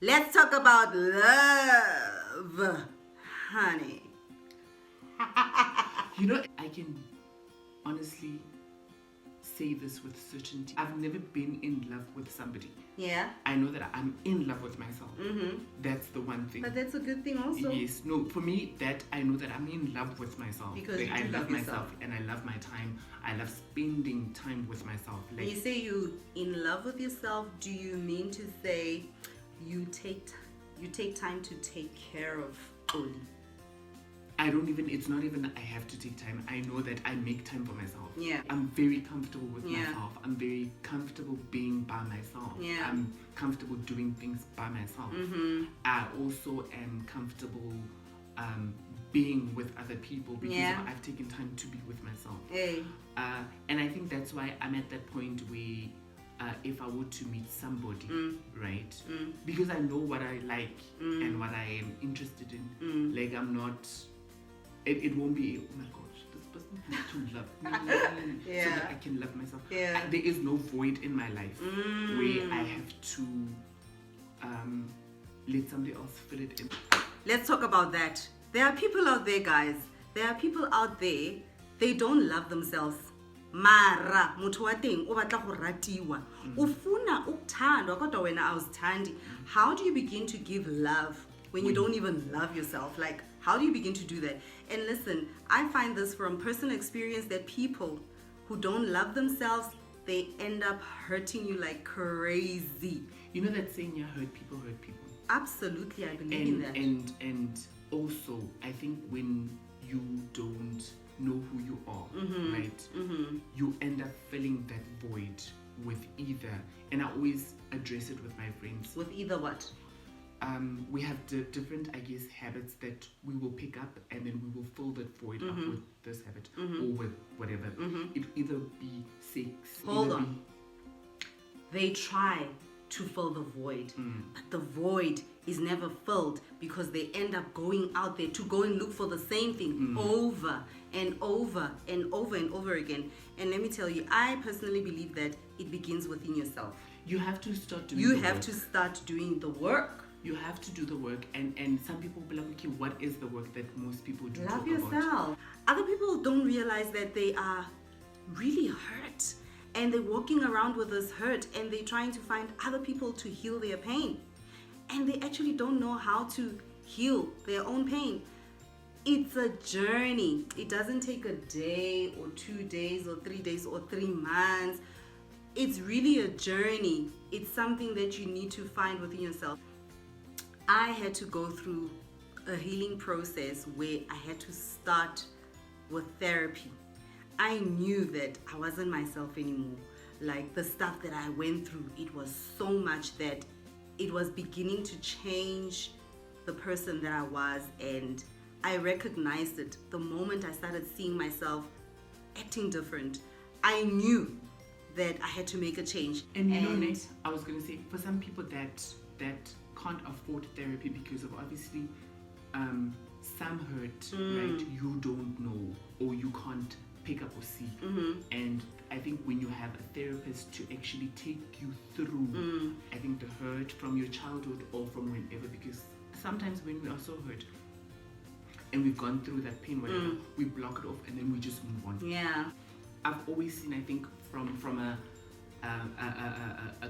Let's talk about love, honey. I can honestly say this with certainty. I've never been in love with somebody. Yeah. I know that I'm in love with myself. That's the one thing. But that's a good thing also. Yes. No, for me, that I know that I'm in love with myself. Because like, you I do love love myself yourself. and I love my time. I love spending time with myself. When you say you in love with yourself, do you mean to say you take time to take care of Oli? It's not even I have to take time. I know that I make time for myself. Yeah. I'm very comfortable with Yeah. myself. I'm very comfortable being by myself. Yeah. I'm comfortable doing things by myself. I also am comfortable being with other people because Yeah. I've taken time to be with myself. Hey. And I think that's why I'm at that point where if I were to meet somebody, right? Because I know what I like and what I am interested in. Like I'm not, it won't be, oh my gosh, this person has to love me so Yeah. that I can love myself. Yeah. There is no void in my life where I have to let somebody else fill it in. Let's talk about that. There are people out there, guys. There are people out there, they don't love themselves. Mara, muthu wa teng o batla go ratiwa. Ufuna ukuthandwa kodwa wena awuzithandi. How do you begin to give love when you don't even love yourself? Like, how do you begin to do that? And listen, I find this from personal experience that people who don't love themselves, they end up hurting you like crazy. You know that saying, yeah, hurt people hurt people. Absolutely, I believe in that. And also, I think when you don't know who you are, right? You end up filling that void with either, and I always address it with my friends. With either what? We have different, I guess, habits that we will pick up, and then we will fill that void up with this habit or with whatever. It either be sex. Hold on. They try to fill the void, but the void is never filled because they end up going out there to go and look for the same thing over and over and over and over again. And let me tell you, I personally believe that it begins within yourself. You have to start doing You the have work. to start doing the work. You have to do the work, and some people will be like, okay, what is the work that most people do? Love talk yourself. About? Other people don't realize that they are really hurt and they're walking around with this hurt and they're trying to find other people to heal their pain. And they actually don't know how to heal their own pain. It's a journey. It doesn't take a day or 2 days or 3 days or 3 months. It's really a journey. It's something that you need to find within yourself. I had to go through a healing process where I had to start with therapy. I knew that I wasn't myself anymore. Like the stuff that I went through, it was so much that it was beginning to change the person that I was, and I recognized it the moment I started seeing myself acting different. I knew that I had to make a change. And you know, Nate, I was going to say, for some people that can't afford therapy because of obviously some hurt, right, you don't know or you can't pick up or see. And I think when you have a therapist to actually take you through, I think the hurt from your childhood or from whenever, because sometimes when we are so hurt and we've gone through that pain, whatever, we block it off and then we just move on. Yeah. I've always seen, I think, from a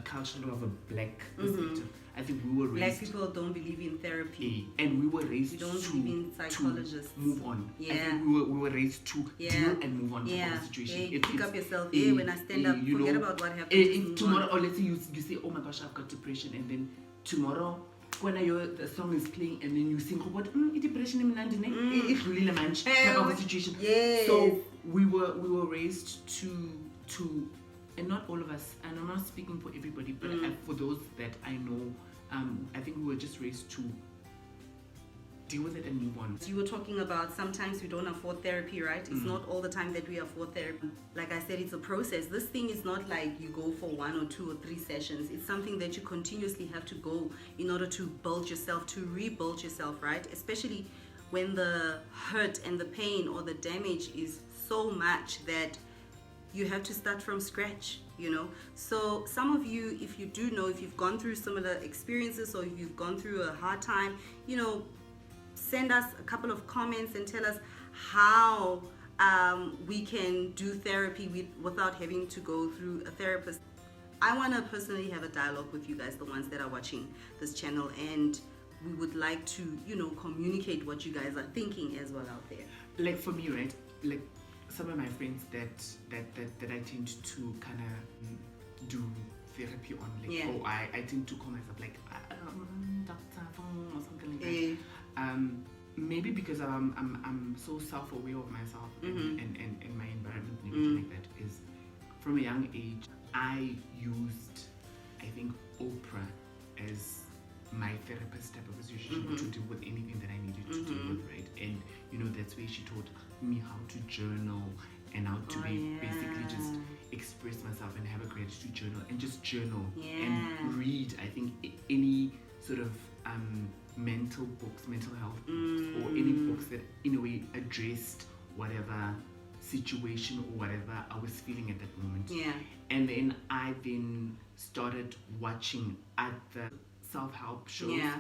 culture of a black perspective. I think we were raised. Black people don't believe in therapy. And we were raised We don't to, believe in psychologists. to move on. Yeah. I think we were raised to deal and move on from the situation. Yeah. Pick up yourself. eh, When I stand up, you forget know, about what happened. if Just move tomorrow, on. or let's say you say, oh my gosh, I've got depression, and then tomorrow, when the song is playing, and then you sing, what depression is really a man type of a situation. Yes. So we were raised to, and not all of us, and I'm not speaking for everybody, but for those that I know, I think we were just raised to deal with it and move on. You were talking about sometimes we don't afford therapy, right? It's not all the time that we afford therapy. Like I said, it's a process. This thing is not like you go for 1 or 2 or 3 sessions. It's something that you continuously have to go in order to build yourself, to rebuild yourself, right? Especially when the hurt and the pain or the damage is so much that you have to start from scratch. you know. So some of you, if you do know, if you've gone through similar experiences or if you've gone through a hard time, you know, send us a couple of comments and tell us how we can do therapy without having to go through a therapist. I want to personally have a dialogue with you guys, the ones that are watching this channel, and we would like to, you know, communicate what you guys are thinking as well out there. Like for me, right? Like some of my friends that I tend to kind of do therapy on, like, Yeah. or I tend to call myself like doctor or something like that. Yeah. Maybe because I'm so self-aware of myself Mm-hmm. and my environment and everything like that, is from a young age I used, I think, Oprah as my therapist type of position, Mm-hmm. to deal with anything that I needed to deal with, right? And you know, that's where she taught me how to journal and how to basically just express myself and have a gratitude journal and just journal and read, I think, any sort of mental books, mental health books, or any books that in a way addressed whatever situation or whatever I was feeling at that moment. Yeah. And then I then started watching other self-help shows, Yeah.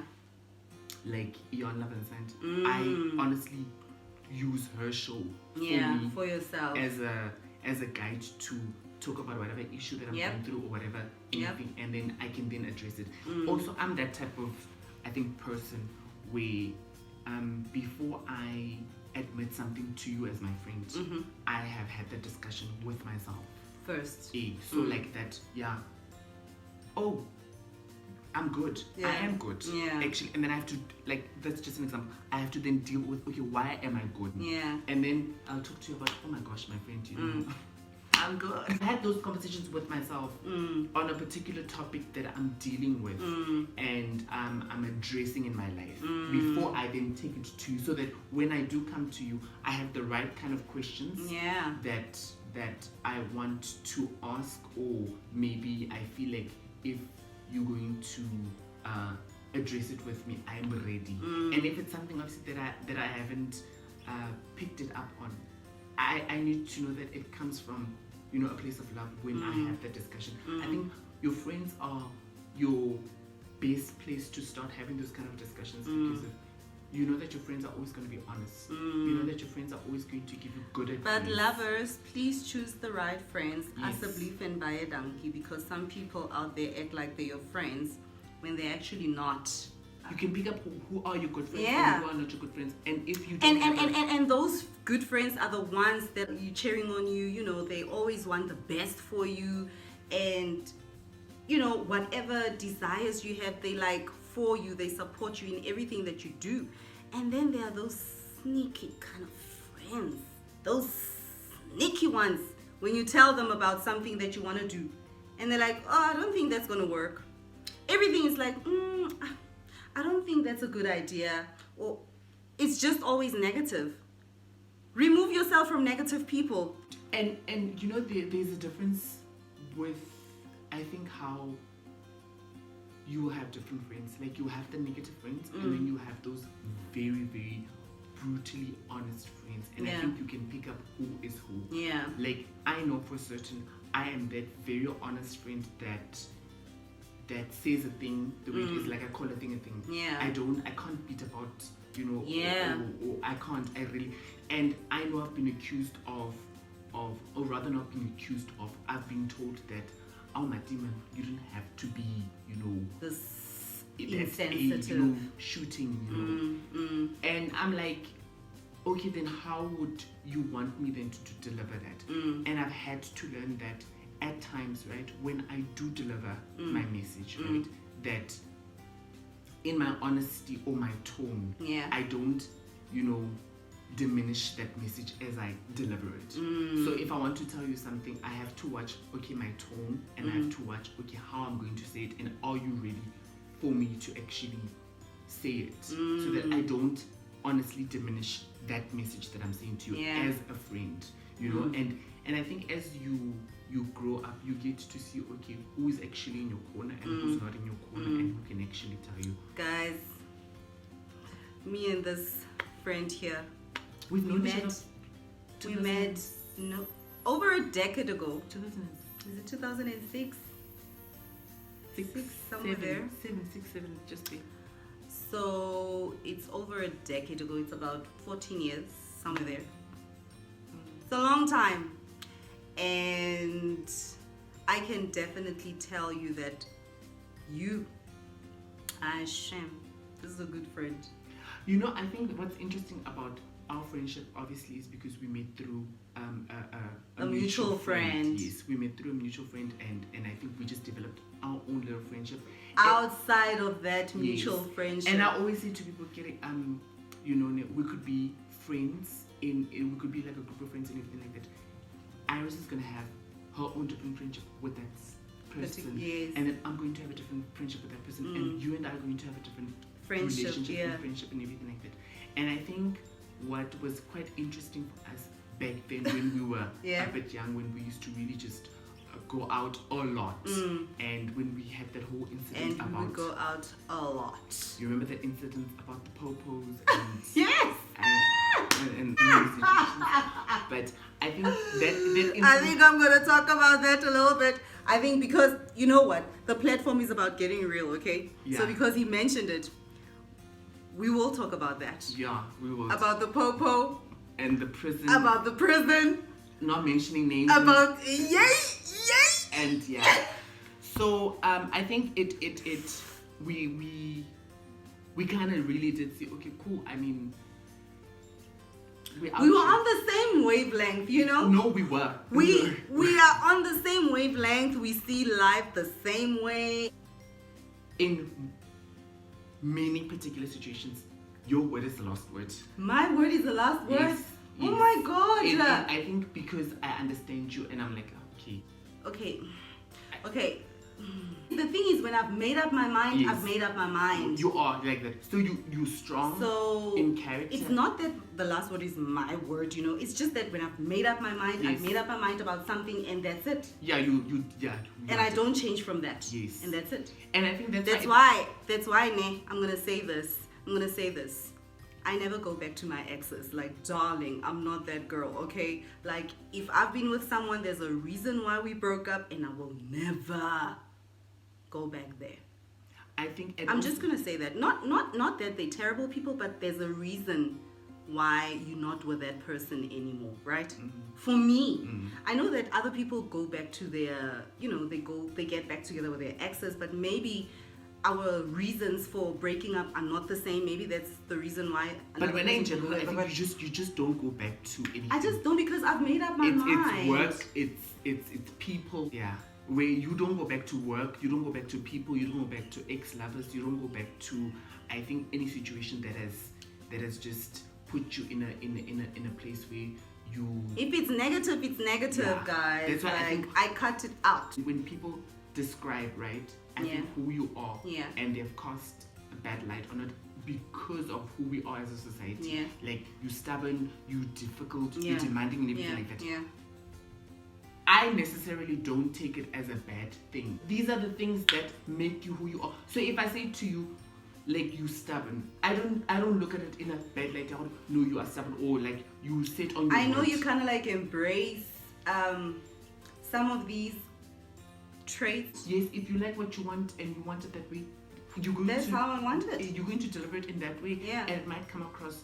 like Ian Love and Sand. I honestly use her show For yourself. as a guide to talk about whatever issue that I'm going through or whatever anything, and then I can then address it. Also, I'm that type of, I think, person where before I admit something to you as my friend, I have had that discussion with myself First. so like that, oh, I'm good. Yeah. I am good. Yeah. Actually, and then I have to, like, that's just an example. I have to then deal with, okay, why am I good? Yeah. And then I'll talk to you about, oh my gosh, my friend, you know, I'm good. I had those conversations with myself on a particular topic that I'm dealing with and I'm addressing in my life before I then take it to you, so that when I do come to you, I have the right kind of questions that I want to ask, or maybe I feel like if you're going to address it with me, I am ready. And if it's something obviously that I haven't picked it up on, I need to know that it comes from, you know, a place of love when I have that discussion. I think your friends are your best place to start having those kind of discussions, because you know that your friends are always going to be honest. You know that your friends are always going to give you good advice. But lovers, please choose the right friends. Yes. Asseblief and buy a donkey, because some people out there act like they're your friends when they're actually not. You can pick up who are your good friends Yeah. and who are not your good friends. And if you don't And those good friends are the ones that you cheering on you, you know, they always want the best for you, and you know, whatever desires you have, they like for you, they support you in everything that you do. And then there are those sneaky kind of friends, those sneaky ones, when you tell them about something that you want to do and they're like, oh, I don't think that's gonna work. Everything is like, I don't think that's a good idea, or it's just always negative. Remove yourself from negative people. And you know, there's a difference with, I think, how you have different friends. Like, you have the negative friends, and then you have those very, very brutally honest friends. And I think you can pick up who is who. Yeah. Like, I know for certain I am that very honest friend that says a thing the way it is. Like, I call a thing a thing. Yeah. I can't beat about, you know, Yeah. or I can't, I really, and I know I've been accused of, or rather not being accused of, I've been told that, oh my demon, you don't have to be, you know, This that insensitive. you know, shooting, you know. And I'm like, okay, then how would you want me then to deliver that? And I've had to learn that at times, right, when I do deliver my message, right, that in my honesty or my tone, I don't, you know, diminish that message as I deliver it. So if I want to tell you something, I have to watch, okay, my tone, and I have to watch, okay, how I'm going to say it, and are you ready for me to actually say it, so that I don't honestly diminish that message that I'm saying to you as a friend, you know. And I think as you grow up, you get to see, okay, who is actually in your corner and who's not in your corner, and who can actually tell you. Guys, me and this friend here, We met over a decade ago. 2007. Is it 2006? Six, somewhere there. 7, just there. So it's over a decade ago. It's about 14 years, somewhere there. It's a long time. And I can definitely tell you that you, Hashem, this is a good friend. You know, I think what's interesting about our friendship, obviously, is because we met through a mutual friend. Yes, we met through a mutual friend, and I think we just developed our own little friendship. Outside of that mutual Yes. friendship. And I always say to people, Kiri, you know, we could be friends we could be like a group of friends and everything like that. Iris is gonna have her own different friendship with that person, Yes. and then I'm going to have a different friendship with that person, and you and I are going to have a different Friendship, relationship yeah. and friendship and everything like that. And I think what was quite interesting for us back then when we were Yeah. a bit young, when we used to really just go out a lot, and when we had that whole incident And we about would go out a lot. you remember that incident about the popos and Yes! and situations. But I think that incident, I think I'm going to talk about that a little bit. I think because, you know what? The platform is about getting real, okay? Yeah. So because he mentioned it, we will talk about that. yeah, we will About the popo, and the prison, about the prison, not mentioning names, about yay! and yeah. So I think we kind of really did say, okay, cool. I mean, We were on the same wavelength, you know? No, we were. We are on the same wavelength. We see life the same way. In many particular situations, your word is the last word. My word is the last word. Yes, Oh yes. my God. And I think because I understand you, and I'm like, okay. Okay. The thing is, when I've made up my mind, Yes. I've made up my mind. You are like that. So you strong. So in character. it's not that the last word is my word, you know. It's just that when I've made up my mind, I've Yes. made up my mind about something, and that's it. Yeah, you And I don't change from that. Yes. And that's it. And I think That's why, ne, I'm gonna say this. I never go back to my exes. Like, darling, I'm not that girl, okay? Like, if I've been with someone, there's a reason why we broke up, and I will never go back there. I think I'm just gonna say that. Not that they're terrible people, but there's a reason why you're not with that person anymore, right? For me, I know that other people go back to their, they get back together with their exes, but maybe our reasons for breaking up are not the same. Maybe that's the reason why. But when in general, I But think you just don't go back to anything. I just don't, because I've made up my mind. It's work. It's people. Yeah. Where you don't go back to work, you don't go back to people, you don't go back to ex-lovers, you don't go back to, I think, any situation that has just put you in a place where you. If it's negative, it's negative, Yeah. guys. That's why I Like, think- I cut it out. When people describe, right, I Yeah. think who you are, Yeah. and they've cast a bad light on it because of who we are as a society. Yeah. Like, you stubborn, you difficult, Yeah. you demanding, and everything Yeah, like that. yeah. I necessarily don't take it as a bad thing. These are the things that make you who you are. So if I say to you, like, you stubborn, I don't look at it in a bad light. I don't, no, you are stubborn, or like you sit on your I know words. you kind of like embrace some of these traits. Yes, if you like what you want and you want it that way, you're going That's to, how I want it. You're going to deliver it in that way. Yeah. And it might come across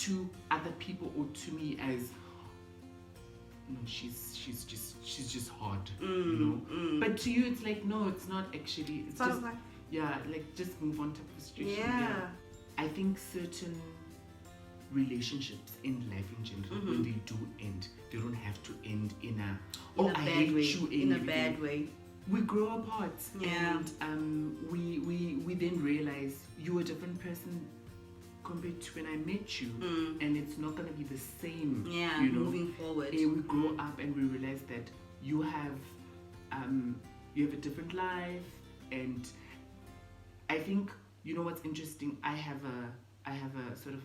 to other people or to me as, no, she's just hard, you know. But to you, it's like, no, it's not actually. It's Sounds just like- yeah, like just move on type of situation. Yeah. I think certain relationships in life in general, when they do end, they don't have to end in a In a I bad hate way. you In a everything. bad way. We grow apart, Yeah. and we then realize you're a different person compared to when I met you, and it's not gonna be the same. Yeah, you know? moving forward. We grow up and we realize that you have a different life, and I think, you know what's interesting. I have a sort of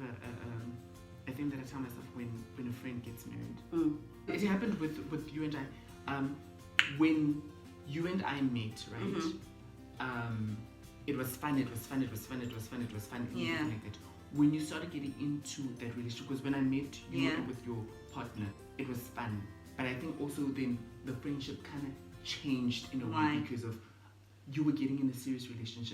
a thing that I tell myself when a friend gets married. It happened with you and I. When you and I met, right? It was fun. And Yeah. everything like that. When you started getting into that relationship, because when I met you Yeah. with your partner, it was fun. But I think also then the friendship kind of changed in a Why? way because of you were getting in a serious relationship.